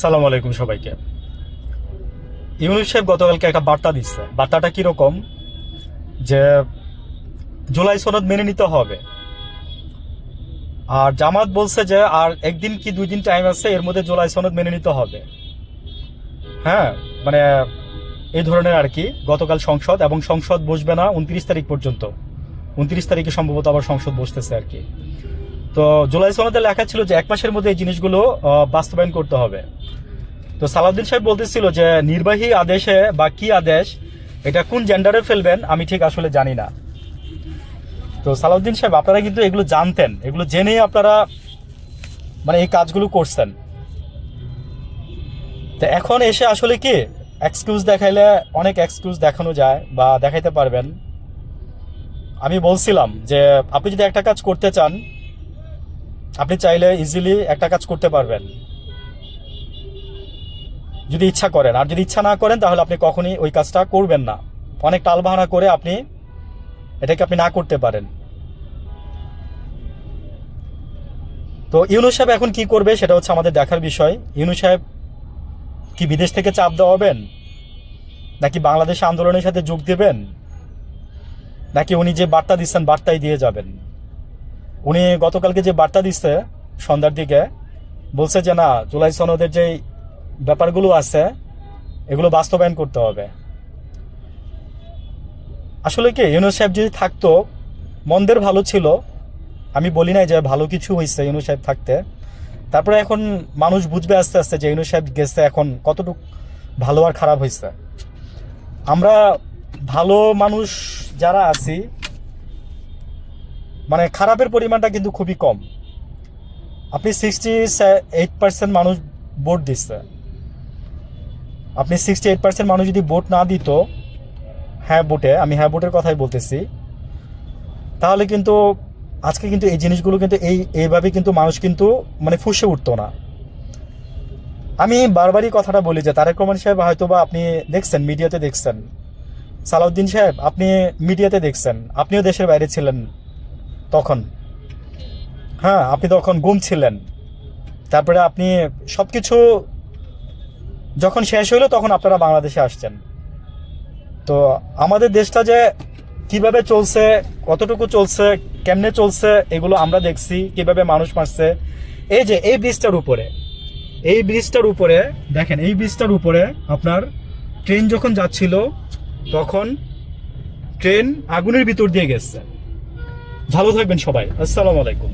সালাম আলাইকুম সবাইকে। ইউনূস সাহেব গতকালকে একটা বার্তা দিচ্ছে। বার্তাটা কিরকম যে জুলাই সনদ মেনে নিতে হবে, আর জামাত বলছে যে আর একদিন কি 2 দিন টাইম আছে, এর মধ্যে জুলাই সনদ মেনে নিতে হবে। হ্যাঁ, মানে এই ধরনের আর কি। গতকাল সংসদ এবং সংসদ বসবে না 29 তারিখ পর্যন্ত। 29 তারিখে সম্ভবত আবার সংসদ বসতেছে আর কি। তো জুলাই সনদে লেখা ছিল যে 1 মাসের মধ্যে এই জিনিসগুলো বাস্তবায়ন করতে হবে। তো সালাউদ্দিন সাহেব বলতেছিল যে নির্বাহী আদেশে বা কি আদেশ, এটা কোন জেন্ডারে ফেলবেন আমি ঠিক আসলে জানি না। তো সালাউদ্দিন সাহেব, আপনারা কিন্তু এগুলো জানতেন, এগুলো জেনেই আপনারা মানে এই কাজগুলো করছেন। তো এখন এসে আসলে কি এক্সকিউজ দেখাইলে অনেক এক্সকিউজ দেখানো যায় বা দেখাইতে পারবেন। আমি বলছিলাম যে আপনি যদি একটা কাজ করতে চান, আপনি চাইলে ইজিলি একটা কাজ করতে পারবেন যদি ইচ্ছা করেন। আর যদি ইচ্ছা না করেন তাহলে আপনি কখনই ওই কাজটা করবেন না। অনেক টালবাহানা করে আপনি এটাকে আপনি না করতে পারেন। তো ইউনূস সাহেব এখন কি করবে সেটা হচ্ছে আমাদের দেখার বিষয়। ইউনূস সাহেব কি বিদেশ থেকে চাপ দেওয়াবেন, নাকি বাংলাদেশ আন্দোলনের সাথে যোগ দেবেন, নাকি উনি যে বার্তা দিচ্ছেন বার্তাই দিয়ে যাবেন? উনি গতকালকে যে বার্তা দিচ্ছে সন্ধ্যার দিকে, বলছে যে না, জুলাই সনদের যে ব্যাপারগুলো আছে এগুলো বাস্তবায়ন করতে হবে। আসলে কি ইউনূস সাহেব যদি থাকতো, মন্দের ভালো ছিল, আমি বলি নাই যে ভালো কিছু হয়েছে ইউনূস সাহেব থাকতে। তারপরে এখন মানুষ বুঝবে আস্তে আস্তে যে ইউনূস সাহেব গেছে এখন কতটুকু ভালো আর খারাপ হয়েছে। আমরা ভালো মানুষ যারা আছি, মানে খারাপের পরিমাণটা কিন্তু খুবই কম। আপনি 68% মানুষ ভোট দিচ্ছে। আপনি 68% মানুষ যদি ভোট না দিত হ্যাঁ ভোটে, আমি হ্যাঁ ভোটের কথাই বলতেছি, তাহলে কিন্তু আজকে কিন্তু এই জিনিসগুলো কিন্তু এইভাবে কিন্তু মানুষ কিন্তু মানে ফুঁসে উঠতো না। আমি বারবারই কথাটা বলি যে তারেক রহমান সাহেব হয়তো বা আপনি দেখছেন, মিডিয়াতে দেখছেন, সালাউদ্দিন সাহেব আপনি মিডিয়াতে দেখছেন, আপনিও দেশের বাইরে ছিলেন তখন। হ্যাঁ, আপনি তখন গুম ছিলেন। তারপরে আপনি সব কিছু যখন শেষ হইলো তখন আপনারা বাংলাদেশে আসছেন। তো আমাদের দেশটা যে কিভাবে চলছে, কতটুকু চলছে, কেমনে চলছে, এগুলো আমরা দেখছি। কিভাবে মানুষ মারছে, এই যে এই ব্রিজটার উপরে, এই ব্রিজটার উপরে দেখেন, এই ব্রিজটার উপরে আপনার ট্রেন যখন যাচ্ছিল তখন ট্রেন আগুনের ভিতর দিয়ে গেছে। ভালো থাকবেন সবাই, আসসালামু আলাইকুম।